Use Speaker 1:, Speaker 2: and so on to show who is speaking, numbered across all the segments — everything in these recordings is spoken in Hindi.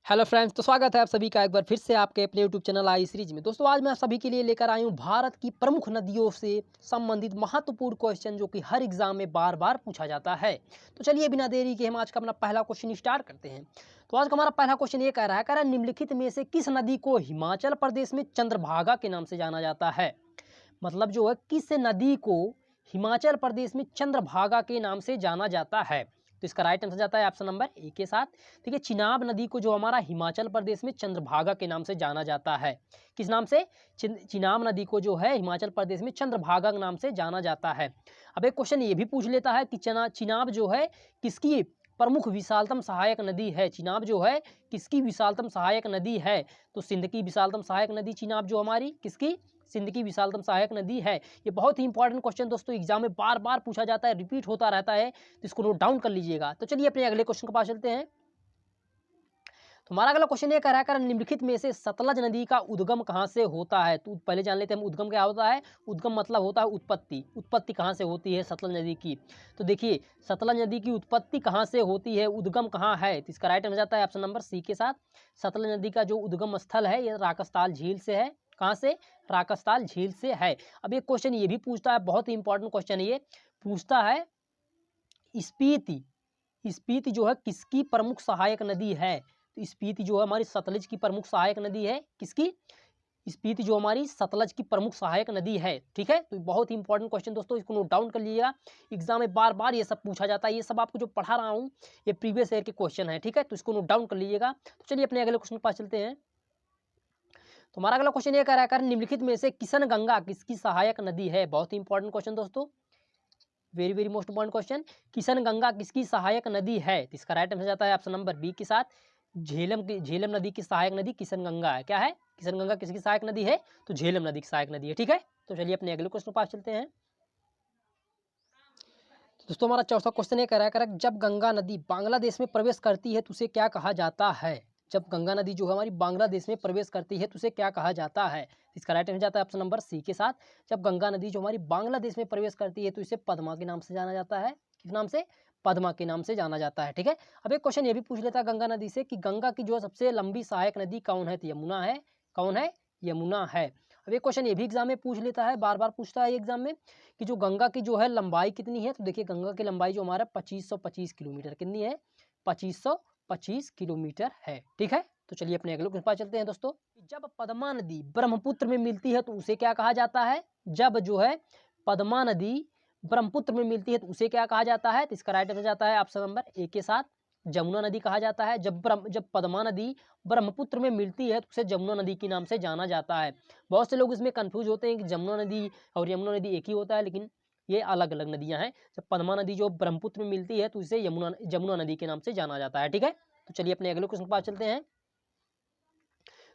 Speaker 1: हेलो फ्रेंड्स, तो स्वागत है आप सभी का एक बार फिर से आपके अपने यूट्यूब चैनल आई सीरीज में। दोस्तों, आज मैं आप सभी के लिए लेकर आई हूँ भारत की प्रमुख नदियों से संबंधित महत्वपूर्ण क्वेश्चन जो कि हर एग्जाम में बार बार पूछा जाता है। तो चलिए बिना देरी के हम आज का अपना पहला क्वेश्चन स्टार्ट करते हैं। तो आज का हमारा पहला क्वेश्चन ये कह रहा है निम्नलिखित में से किस नदी को हिमाचल प्रदेश में चंद्रभागा के नाम से जाना जाता है। मतलब जो है किस नदी को हिमाचल प्रदेश में चंद्रभागा के नाम से जाना जाता है। तो इसका राइट आंसर जाता है ऑप्शन नंबर ए के साथ। ठीक है, चिनाब नदी को जो हमारा हिमाचल प्रदेश में चंद्रभागा के नाम से जाना जाता है। किस नाम से? चिनाब नदी को जो है हिमाचल प्रदेश में चंद्रभागा के नाम से जाना जाता है। अब एक क्वेश्चन ये भी पूछ लेता है कि चिनाब जो है किसकी प्रमुख विशालतम सहायक नदी है। चिनाब जो है किसकी विशालतम सहायक नदी है? तो सिंध की विशालतम सहायक नदी चिनाब जो हमारी किसकी? सिंध की विशालतम सहायक नदी है। ये बहुत ही इंपॉर्टेंट क्वेश्चन दोस्तों एग्जाम में बार बार पूछा जाता है, रिपीट होता रहता है, तो इसको नोट डाउन कर लीजिएगा। तो चलिए अपने अगले क्वेश्चन के पास चलते हैं। तो हमारा अगला क्वेश्चन ये कह रहा है निम्नलिखित में से सतलज नदी का उद्गम कहाँ से होता है। तो पहले जान लेते हैं हम उद्गम क्या होता है। उद्गम मतलब होता है उत्पत्ति। उत्पत्ति कहाँ से होती है सतलज नदी की? तो देखिए सतलज नदी की उत्पत्ति कहाँ से होती है, उद्गम कहाँ है? तो इसका राइट आंसर जाता है ऑप्शन नंबर सी के साथ। सतलज नदी का जो उद्गम स्थल है ये राकसताल झील से है। कहाँ से? राकसताल झील से है। अब एक क्वेश्चन ये भी पूछता है, बहुत ही इंपॉर्टेंट क्वेश्चन ये पूछता है, स्पीति स्पीति जो है किसकी प्रमुख सहायक नदी है। तो स्पीति जो है हमारी सतलज की प्रमुख सहायक नदी है। किसकी? स्पीति जो हमारी सतलज की प्रमुख सहायक नदी है। ठीक है, तो बहुत ही इंपॉर्टेंट क्वेश्चन दोस्तों, इसको नोट डाउन कर लीजिएगा। एग्जाम में बार बार ये सब पूछा जाता है। ये सब आपको जो पढ़ा रहा हूँ ये प्रीवियस ईयर के क्वेश्चन है। ठीक है, तो इसको नोट डाउन कर लीजिएगा। तो चलिए अपने अगले क्वेश्चन के पास चलते हैं। तो हमारा अगला क्वेश्चन ये कह रहा है निम्नलिखित में से किशन गंगा किसकी सहायक नदी है। बहुत ही इंपॉर्टेंट क्वेश्चन दोस्तों, very very most important question. Kishan Ganga किसकी सहायक नदी है। तो इसका राइट आंसर जाता है ऑप्शन नंबर बी के साथ। झेलम नदी की सहायक नदी किशन गंगा है। क्या है? किशन गंगा किसकी सहायक नदी है? तो झेलम नदी की सहायक नदी है। ठीक है, तो चलिए अपने अगले क्वेश्चन पास चलते हैं। तो दोस्तों हमारा चौथा क्वेश्चन ये कह रहा है जब गंगा नदी बांग्लादेश में प्रवेश करती है तो उसे क्या कहा जाता है। जब गंगा नदी जो है हमारी बांग्लादेश में प्रवेश करती है तो उसे क्या कहा जाता है। इसका राइट आंसर जाता है ऑप्शन नंबर सी के साथ। जब गंगा नदी जो हमारी बांग्लादेश में प्रवेश करती है तो इसे पद्मा के नाम से जाना जाता है। किस नाम से? पद्मा के नाम से जाना जाता है। ठीक है, अब एक क्वेश्चन ये भी पूछ लेता है गंगा नदी से कि गंगा की जो सबसे लंबी सहायक नदी कौन है। तो यमुना है। कौन है? यमुना है। अब एक क्वेश्चन ये भी एग्जाम में पूछ लेता है, बार बार पूछता है एग्जाम में कि जो गंगा की जो है लंबाई कितनी है। तो देखिए गंगा की लंबाई जो हमारा 2525 किलोमीटर कितनी है? 2525 किलोमीटर है। ठीक है, तो चलिए अपने अगले क्वेश्चन पर चलते हैं दोस्तों। जब पद्मा नदी ब्रह्मपुत्र में मिलती है तो उसे क्या कहा जाता है। जब जो है पद्मा नदी ब्रह्मपुत्र में मिलती है तो उसे क्या कहा जाता है। तो इसका राइट आंसर जाता है ऑप्शन नंबर ए के साथ। जमुना नदी कहा जाता है। जब पद्मा नदी ब्रह्मपुत्र में मिलती है तो उसे जमुना नदी के नाम से जाना जाता है। बहुत से लोग इसमें कंफ्यूज होते हैं कि जमुना नदी और यमुना नदी एक ही होता है, लेकिन ये अलग अलग नदियां हैं। जब पद्मा नदी जो ब्रह्मपुत्र में मिलती है तो इसे जमुना नदी के नाम से जाना जाता है। ठीक है, तो चलिए अपने अगले क्वेश्चन के पास चलते हैं।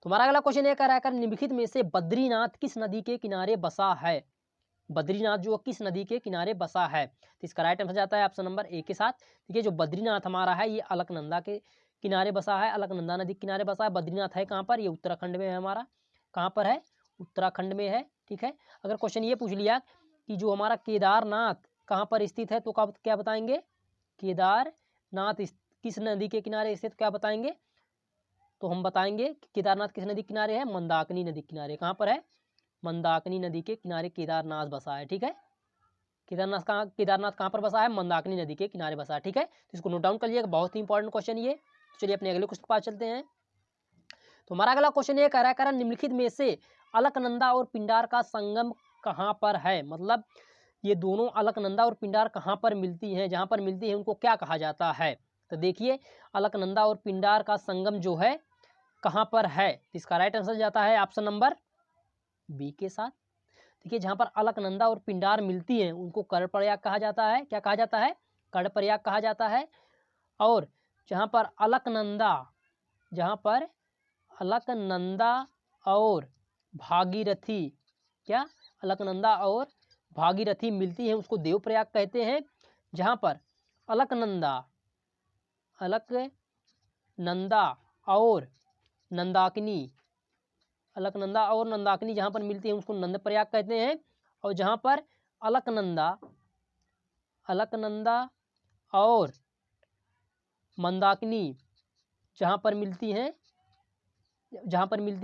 Speaker 1: तुम्हारा अगला क्वेश्चन ये कह रहा है निम्नलिखित में से बद्रीनाथ किस नदी के किनारे बसा है। बद्रीनाथ जो किस नदी के किनारे बसा है। तो इसका राइट आंसर जाता है ऑप्शन नंबर ए के साथ। देखिए जो बद्रीनाथ हमारा है ये अलकनंदा के किनारे बसा है। अलकनंदा नदी के किनारे बसा है। बद्रीनाथ है कहाँ पर? ये उत्तराखंड में है हमारा। कहाँ पर है? उत्तराखंड में है। ठीक है, अगर क्वेश्चन ये पूछ लिया कि जो हमारा केदारनाथ कहाँ पर स्थित है तो क्या बताएंगे? केदारनाथ किस नदी के किनारे स्थित, क्या बताएंगे? तो हम बताएंगे कि केदारनाथ किस नदी के किनारे है? मंदाकिनी नदी के किनारे। कहाँ पर है? मंदाकिनी नदी के किनारे केदारनाथ बसा है। ठीक है, केदारनाथ कहाँ पर बसा है? मंदाकिनी नदी के किनारे बसा है। ठीक है, तो इसको नोट डाउन कर लीजिएगा, बहुत ही इंपॉर्टेंट क्वेश्चन ये। तो चलिए अपने अगले क्वेश्चन के पास चलते हैं। तो हमारा अगला क्वेश्चन ये कह रहा है निम्नलिखित में से अलकनंदा और पिंडार का संगम कहाँ पर है। मतलब ये दोनों अलकनंदा और पिंडार कहाँ पर मिलती हैं, जहाँ पर मिलती है उनको क्या कहा जाता है। तो देखिए अलकनंदा और पिंडार का संगम जो है कहाँ पर है। तो इसका राइट आंसर जाता है ऑप्शन नंबर बी के साथ। देखिए जहाँ पर अलकनंदा और पिंडार मिलती हैं उनको कर्णप्रयाग कहा जाता है। क्या कहा जाता है? कर्णप्रयाग कहा जाता है। और जहाँ पर अलकनंदा और भागीरथी, क्या अलकनंदा और भागीरथी मिलती है उसको देवप्रयाग कहते हैं। जहाँ पर अलकनंदा और नंदाकिनी जहाँ पर मिलती है उसको नंद प्रयाग कहते हैं। और जहाँ पर अलकनंदा और मंदाकिनी जहाँ पर मिलती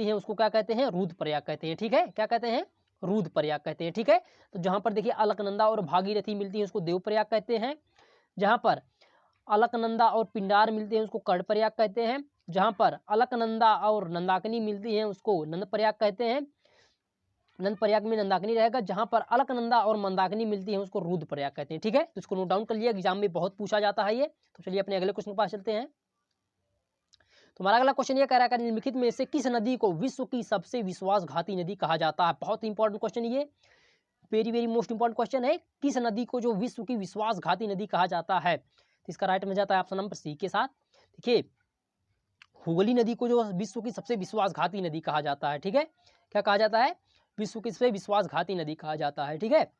Speaker 1: हैं उसको क्या कहते हैं, रुद्रप्रयाग कहते हैं। ठीक है, क्या कहते हैं, रुद्रप्रयाग कहते हैं। ठीक है, तो जहाँ पर देखिए अलकनंदा और भागीरथी मिलती है उसको देवप्रयाग कहते हैं। जहाँ पर अलकनंदा और पिंडार मिलते हैं उसको कर्णप्रयाग कहते हैं। जहाँ पर अलकनंदा और नंदाकिनी मिलती हैं उसको नंदप्रयाग कहते हैं। नंदप्रयाग में नंदाकिनी रहेगा। जहाँ पर अलकनंदा और मंदाकिनी मिलती है उसको रुद्रप्रयाग कहते हैं। ठीक है, तो इसको नोट डाउन कर लिया, एग्जाम में बहुत पूछा जाता है ये। तो चलिए अपने अगले क्वेश्चन के पास चलते हैं। तुम्हारा अगला क्वेश्चन ये कह रहा है निम्नलिखित में से किस नदी को विश्व की सबसे विश्वासघाती नदी कहा जाता है। बहुत इंपॉर्टेंट क्वेश्चन, ये very very most important question है। किस नदी को जो विश्व की विश्वासघाती नदी कहा जाता है, तो इसका राइट में जाता है ऑप्शन नंबर सी के साथ। देखिए हुगली नदी को जो विश्व की सबसे विश्वासघाती नदी कहा जाता है। ठीक है, क्या कहा जाता है, विश्व की सबसे विश्वासघाती नदी कहा जाता है। ठीक है,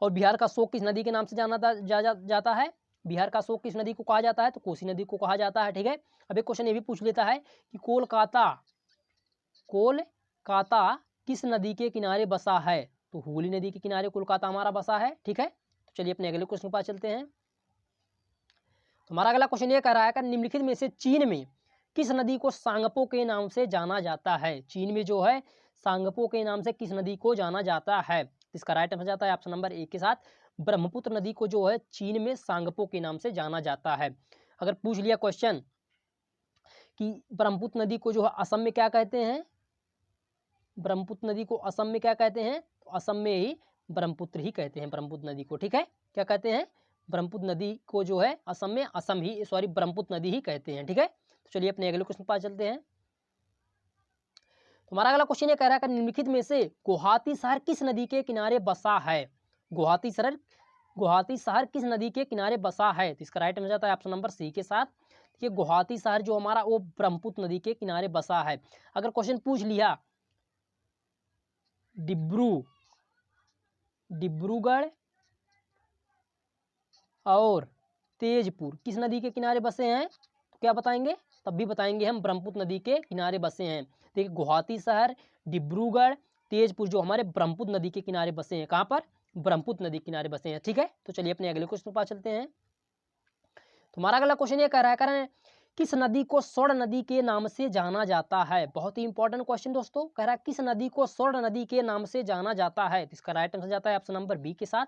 Speaker 1: और बिहार का शोक किस नदी के नाम से जाता है, बिहार का शोक किस नदी को कहा जाता है, तो कोसी नदी को कहा जाता है। ठीक है, अब एक क्वेश्चन ये भी पूछ लेता है कि कोलकाता किस नदी के किनारे बसा है, तो हुगली नदी के किनारे कोलकाता हमारा बसा है। ठीक है, तो चलिए अपने अगले क्वेश्चन के पास चलते हैं। हमारा अगला क्वेश्चन ये कह रहा है कि निम्नलिखित में से चीन में किस नदी को सांगपो के नाम से जाना जाता है। चीन में जो है सांगपो के नाम से किस नदी को जाना जाता है, इसका राइट आंसर जाता है ऑप्शन नंबर ए के साथ। ब्रह्मपुत्र नदी को जो है चीन में सांगपो के नाम से जाना जाता है। अगर पूछ लिया क्वेश्चन कि ब्रह्मपुत्र नदी को जो है असम में क्या कहते हैं, ब्रह्मपुत्र नदी को असम में क्या कहते हैं, तो असम में ही ब्रह्मपुत्र ही कहते हैं ब्रह्मपुत्र नदी को। ठीक है, क्या कहते हैं, ब्रह्मपुत्र नदी को जो है असम में ब्रह्मपुत्र नदी ही कहते हैं। ठीक है, तो चलिए अपने अगले क्वेश्चन पर चलते हैं। हमारा अगला क्वेश्चन ये कह रहा है निम्नलिखित में से गुवाहाटी शहर किस नदी के किनारे बसा है। गुवाहाटी शहर किस नदी के किनारे बसा है, तो इसका राइट आंसर जाता है ऑप्शन नंबर सी के साथ। देखिए गुवाहाटी शहर जो हमारा वो ब्रह्मपुत्र नदी के किनारे बसा है। अगर क्वेश्चन पूछ लिया डिब्रूगढ़ और तेजपुर किस नदी के किनारे बसे हैं, तो क्या बताएंगे, तब भी बताएंगे हम ब्रह्मपुत्र नदी के किनारे बसे हैं। देखिए गुवाहाटी शहर, डिब्रूगढ़, तेजपुर जो हमारे ब्रह्मपुत्र नदी के किनारे बसे हैं। कहाँ पर, ब्रह्मपुत्र नदी के किनारे बसे हैं। ठीक है, तो चलिए अपने अगले क्वेश्चन पर चलते हैं। तुम्हारा अगला क्वेश्चन ये कह रहा है किस नदी को स्वर्ण नदी के नाम से जाना जाता है। बहुत ही इंपॉर्टेंट क्वेश्चन दोस्तों, कह रहा है किस नदी को स्वर्ण नदी के नाम से जाना जाता है, तो इसका राइट आंसर जाता है ऑप्शन नंबर बी के साथ।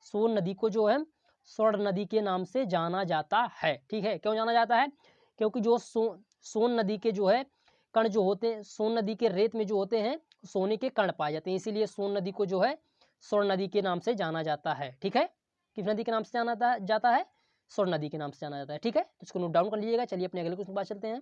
Speaker 1: सोन नदी को जो है स्वर्ण नदी के नाम से जाना जाता है। ठीक है, क्यों जाना जाता है, क्योंकि जो सोन नदी के जो है कण जो होते हैं, सोन नदी के रेत में जो होते हैं सोने के कण पाए जाते हैं, इसीलिए सोन नदी को जो है स्वर्ण नदी के नाम से जाना जाता है। ठीक है, किस नदी के नाम से जाना जाता है, स्वर्ण नदी के नाम से जाना जाता है। ठीक है, तो इसको नोट डाउन कर लीजिएगा। चलिए अपने अगले क्वेश्चन पर चलते हैं।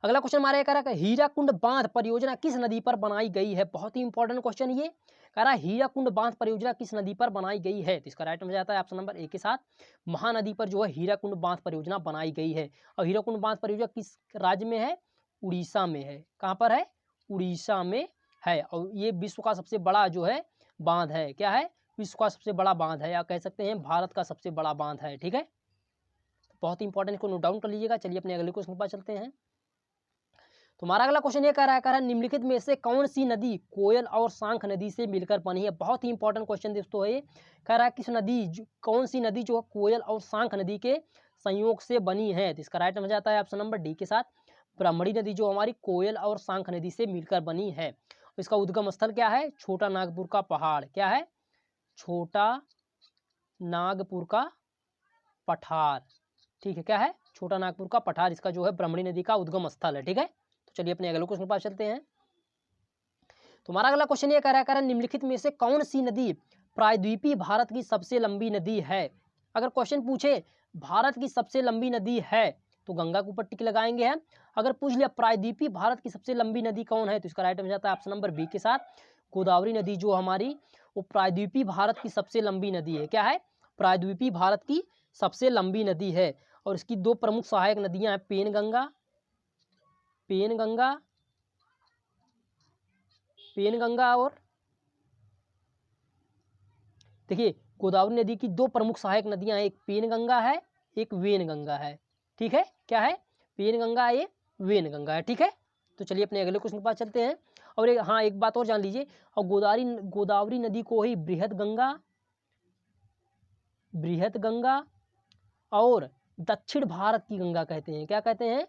Speaker 1: अगला क्वेश्चन हमारा कह रहा है हीराकुंड बांध परियोजना किस नदी पर बनाई गई है। बहुत ही इंपॉर्टेंट क्वेश्चन ये कह रहा है हीराकुंड बांध परियोजना किस नदी पर बनाई गई है, तो इसका राइट आंसर जाता है ऑप्शन नंबर ए के साथ। महानदी पर जो है हीराकुंड बांध परियोजना बनाई गई है। और हीराकुंड बांध परियोजना किस राज्य में है, उड़ीसा में है। कहाँ पर है, उड़ीसा में है। और ये विश्व का सबसे बड़ा जो है बांध है। क्या है, विश्व का सबसे बड़ा बांध है, या कह सकते हैं भारत का सबसे बड़ा बांध है। ठीक है, बहुत इंपॉर्टेंट को नोट डाउन कर लीजिएगा। चलिए अपने अगले क्वेश्चन पर चलते हैं। तुम्हारा अगला क्वेश्चन ये कह रहा है निम्नलिखित में से कौन सी नदी कोयल और सांख नदी से मिलकर बनी है। बहुत ही इंपॉर्टेंट क्वेश्चन दोस्तों है ये, कह रहा है किस नदी कौन सी नदी जो कोयल और सांख नदी के संयोग से बनी है, तो इसका राइट आंसर जाता है ऑप्शन नंबर डी के साथ। ब्राह्मणी नदी जो हमारी कोयल और सांख नदी से मिलकर बनी है। इसका उद्गम स्थल क्या है, छोटा नागपुर का पहाड़। क्या है, छोटा नागपुर का पठार। ठीक है, क्या है, छोटा नागपुर का पठार इसका जो है ब्राह्मणी नदी का उद्गम स्थल है। ठीक है, तो चलिए अपने अगले क्वेश्चन पर चलते हैं। तुम्हारा अगला क्वेश्चन ये कह रहा है निम्नलिखित में से कौन सी नदी प्रायद्वीपीय भारत की सबसे लंबी नदी है। अगर क्वेश्चन पूछे भारत की सबसे लंबी नदी है तो गंगा के ऊपर टिक लगाएंगे हम। अगर पूछ लिया प्रायद्वीपीय भारत की सबसे लंबी नदी कौन है, तो इसका राइट आंसर जाता है ऑप्शन नंबर बी के साथ। गोदावरी नदी जो हमारी वो प्रायद्वीपीय भारत की सबसे लंबी नदी है। क्या है, प्रायद्वीपीय भारत की सबसे लंबी नदी है। और इसकी दो प्रमुख सहायक नदियां हैं, पेनगंगा और देखिए गोदावरी नदी की दो प्रमुख सहायक नदियां हैं, एक पेनगंगा है एक वेनगंगा है। ठीक है, क्या है, पेनगंगा है, वेनगंगा है। ठीक है, तो चलिए अपने अगले क्वेश्चन पर चलते हैं। और एक बात और जान लीजिए, और गोदावरी नदी को ही बृहत गंगा और दक्षिण भारत की गंगा कहते हैं। क्या कहते हैं?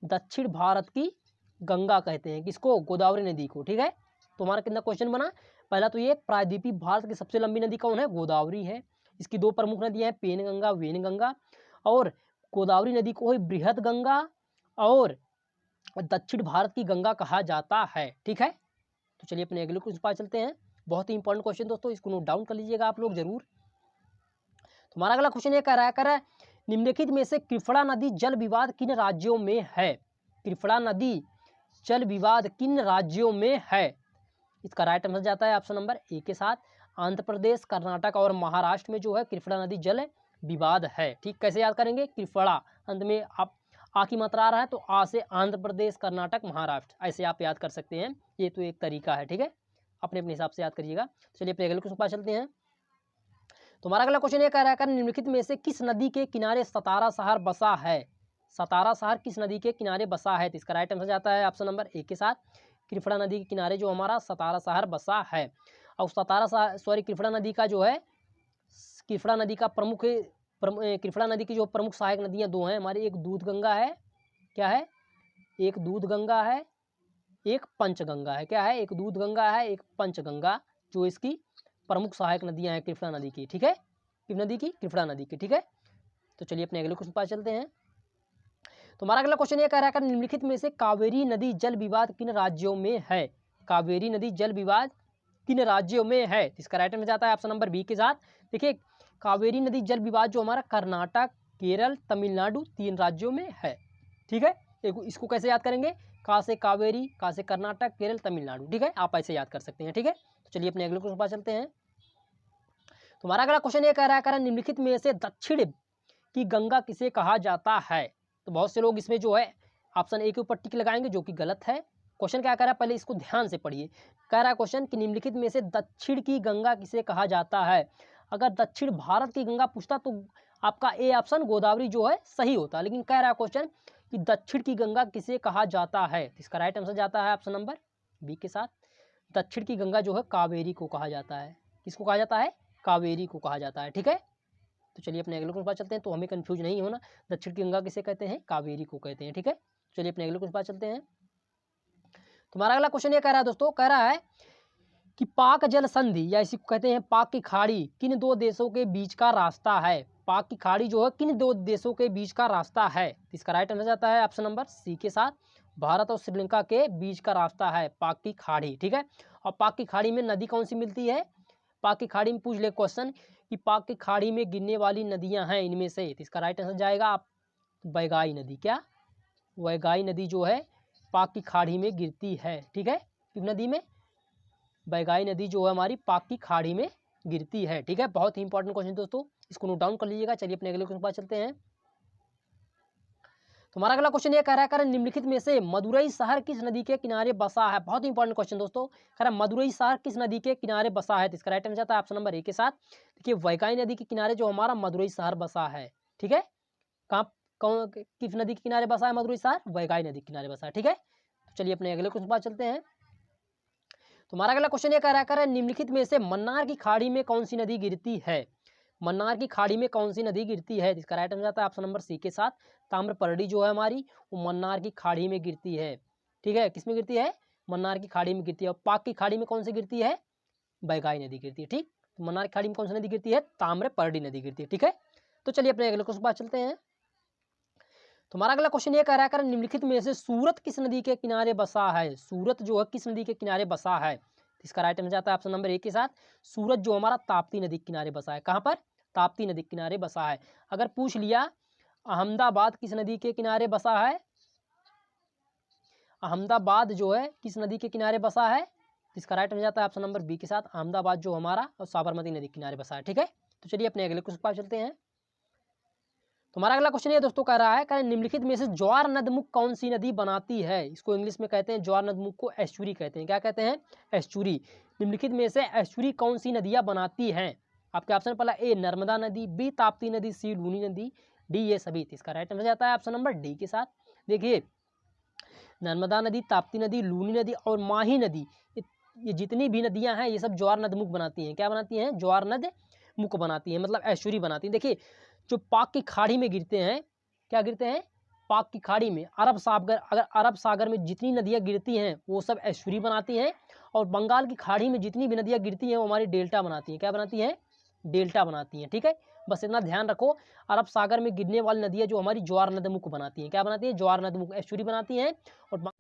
Speaker 1: दक्षिण भारत की गंगा कहते हैं। किसको? गोदावरी नदी को। ठीक है, तो हमारा कितना क्वेश्चन बना? पहला तो ये प्रायद्वीपीय भारत की सबसे लंबी नदी कौन है? गोदावरी है। इसकी दो प्रमुख नदियां हैं, पेनगंगा, वेनगंगा, और गोदावरी नदी को ही बृहद गंगा और दक्षिण भारत की गंगा कहा जाता है। ठीक है, तो चलिए अपने अगले क्वेश्चन पर चलते हैं। बहुत ही इंपॉर्टेंट क्वेश्चन दोस्तों, इसको नोट डाउन कर लीजिएगा आप लोग जरूर। तुम्हारा अगला क्वेश्चन ये कह रहा है निम्नलिखित में से कृष्णा नदी जल विवाद किन राज्यों में है? कृष्णा नदी जल विवाद किन राज्यों में है? इसका राइट आंसर जाता है ऑप्शन नंबर ए के साथ, आंध्र प्रदेश, कर्नाटक और महाराष्ट्र में जो है कृष्णा नदी जल विवाद है। ठीक, कैसे याद करेंगे? कृष्णा अंत में आप आ की मात्रा आ रहा है तो आ से आंध्र प्रदेश, कर्नाटक, महाराष्ट्र, ऐसे आप याद कर सकते हैं। ये तो एक तरीका है। ठीक है, अपने अपने हिसाब से याद करिएगा। चलिए अपने अगले क्वेश्चन पर चलते हैं। तुम्हारा अगला क्वेश्चन ये कह रहा है निम्नलिखित में से किस नदी के किनारे सतारा शहर बसा है? सतारा शहर किस नदी के किनारे बसा है? तो इसका राइट आंसर जाता है ऑप्शन नंबर ए के साथ, कृष्णा नदी के किनारे जो हमारा सतारा शहर बसा है। और कृष्णा नदी का जो है, कृष्णा नदी का कृष्णा नदी की जो प्रमुख सहायक नदियां दो हैं हमारी, एक दूध गंगा है। क्या है? एक दूध गंगा है, एक पंचगंगा है। क्या है? एक दूध गंगा है, एक पंचगंगा, जो इसकी प्रमुख सहायक नदियां हैं कृष्णा नदी की। ठीक है, किस नदी की? कृष्णा नदी की। ठीक है, तो चलिए अपने अगले क्वेश्चन पर चलते हैं। तुम्हारा अगला क्वेश्चन ये कह रहा है निम्नलिखित में से कावेरी नदी जल विवाद किन राज्यों में है? कावेरी नदी जल विवाद किन राज्यों में है? इसका राइट आंसर जाता है ऑप्शन नंबर बी के साथ। देखिए, कावेरी नदी जल विवाद जो हमारा कर्नाटक, केरल, तमिलनाडु, 3 राज्यों में है। ठीक है, इसको कैसे याद करेंगे? का से कावेरी, का से कर्नाटक, केरल, तमिलनाडु। ठीक है, आप ऐसे याद कर सकते हैं। ठीक है, तो चलिए अपने अगले क्वेश्चन पर चलते हैं। तुम्हारा अगला क्वेश्चन ये कह रहा है निम्नलिखित में से दक्षिण की गंगा किसे कहा जाता है? तो बहुत से लोग इसमें जो है ऑप्शन ए के ऊपर टिक लगाएंगे, जो कि गलत है। क्वेश्चन क्या कह रहा है, पहले इसको ध्यान से पढ़िए। कह रहा है क्वेश्चन कि निम्नलिखित में से दक्षिण की गंगा किसे कहा जाता है? अगर दक्षिण भारत की गंगा पूछता तो आपका ए ऑप्शन गोदावरी जो है सही होता, लेकिन कह रहा है क्वेश्चन कि दक्षिण की गंगा किसे कहा जाता है। इसका राइट आंसर जाता है ऑप्शन नंबर बी के साथ, दक्षिण की गंगा जो है कावेरी को कहा जाता है। किसको कहा जाता है? कावेरी को कहा जाता है। ठीक है, तो चलिए अपने अगले क्वेश्चन पर चलते हैं, तो हमें कंफ्यूज नहीं होना। दक्षिण की गंगा किसे कहते हैं? कावेरी को कहते हैं। ठीक है, चलिए अपने अगले क्वेश्चन पर चलते हैं। तुम्हारा अगला क्वेश्चन ये कह रहा है दोस्तों, कह रहा है कि पाक जल संधि या इसी को कहते हैं पाक की खाड़ी किन 2 देशों के बीच का रास्ता है? पाक की खाड़ी जो है किन 2 देशों के बीच का रास्ता है? इसका राइट आंसर जाता है ऑप्शन नंबर सी के साथ, भारत और श्रीलंका के बीच का रास्ता है पाक की खाड़ी। ठीक है, और पाक की खाड़ी में नदी कौन सी मिलती है? पाक की खाड़ी में पूछ ले क्वेश्चन कि पाक की खाड़ी में गिरने वाली नदियां हैं इनमें से, तो इसका राइट आंसर जाएगा आप वैगाई नदी। क्या? वैगाई नदी जो है पाक की खाड़ी में गिरती है। ठीक है, किस नदी में? वैगाई नदी जो है हमारी पाक की खाड़ी में गिरती है। ठीक है, बहुत ही इंपॉर्टेंट क्वेश्चन दोस्तों, इसको नोट डाउन कर लीजिएगा। चलिए अपने अगले क्वेश्चन पर चलते हैं। तुम्हारा अगला क्वेश्चन ये कह रहा है निम्नलिखित में से मदुरई शहर किस नदी के किनारे बसा है? बहुत इंपॉर्टेंट क्वेश्चन दोस्तों, कह रहा है मदुरई शहर किस नदी के किनारे बसा है? तो इसका राइट आंसर जाता है ऑप्शन नंबर ए के साथ। देखिए, वैगाई नदी के किनारे जो हमारा मदुरई शहर बसा है। ठीक है, कहाँ कौन किस नदी के किनारे बसा है मदुरई शहर? वैगाई नदी के किनारे बसा है। ठीक है, तो चलिए अपने अगले क्वेश्चन पर चलते हैं। तुम्हारा अगला क्वेश्चन ये कह रहा है निम्नलिखित में से मन्नार की खाड़ी में कौन सी नदी गिरती है? मन्नार की खाड़ी में कौन सी नदी गिरती है? इसका राइट आंसर जाता है ऑप्शन नंबर सी के साथ, ताम्रपर्णी जो है हमारी वो मन्नार की खाड़ी में गिरती है। ठीक है, किस में गिरती है? मन्नार की खाड़ी में गिरती है। और पाक की खाड़ी में कौन सी गिरती है? वैगाई नदी गिरती है। ठीक, तो मन्नार की खाड़ी में कौन सी नदी गिरती है? ताम्रपर्णी नदी गिरती है। ठीक है, तो चलिए अपने अगले क्वेश्चन पर चलते हैं। तुम्हारा अगला क्वेश्चन ये कह रहा है निम्नलिखित में से सूरत किस नदी के किनारे बसा है? सूरत जो है किस नदी के किनारे बसा है? इसका राइट आंसर जाता है ऑप्शन नंबर ए के साथ, सूरत जो हमारा ताप्ती नदी के किनारे बसा है। कहाँ पर? ताप्ती नदी के किनारे बसा है। अगर पूछ लिया अहमदाबाद किस नदी के किनारे बसा है? अहमदाबाद जो है किस नदी के किनारे बसा है? इसका राइट आंसर जाता है ऑप्शन नंबर बी के साथ, अहमदाबाद जो हमारा और साबरमती नदी के किनारे बसा है। ठीक है, तो चलिए अपने अगले क्वेश्चन पर चलते हैं। तुम्हारा अगला क्वेश्चन ये दोस्तों कह रहा है निम्नलिखित में से ज्वार नदमुख कौन सी नदी बनाती है? इसको इंग्लिश में कहते हैं ज्वार नदमुख को एस्चुरी कहते हैं। क्या कहते हैं? एस्चुरी। निम्नलिखित में से एस्चुरी कौन सी नदियां बनाती हैं? आपके ऑप्शन पहला ए नर्मदा नदी, बी ताप्ती नदी, सी लूनी नदी, डी ये सभी। इसका राइट आंसर जाता है ऑप्शन नंबर डी के साथ। देखिए, नर्मदा नदी, ताप्ती नदी, लूनी नदी और माही नदी, ये जितनी भी नदियां हैं ये सब ज्वार नदमुख बनाती हैं। क्या बनाती हैं? ज्वार नदमुख बनाती हैं, मतलब एस्चुरी बनाती हैं। देखिए, जो पाक की खाड़ी में गिरते हैं क्या गिरते हैं, पाक की खाड़ी में। अरब सागर, अगर अरब सागर में जितनी नदियाँ गिरती हैं वो सब एस्चुरी बनाती हैं, और बंगाल की खाड़ी में जितनी भी नदियाँ गिरती हैं वो हमारी डेल्टा बनाती हैं। क्या बनाती हैं, डेल्टा बनाती हैं। ठीक है, बस इतना ध्यान रखो, अरब सागर में गिरने वाली नदियाँ जो हमारी ज्वार नदमुख बनाती हैं, क्या बनाती हैं, ज्वार नदमुख एस्चुरी बनाती हैं। और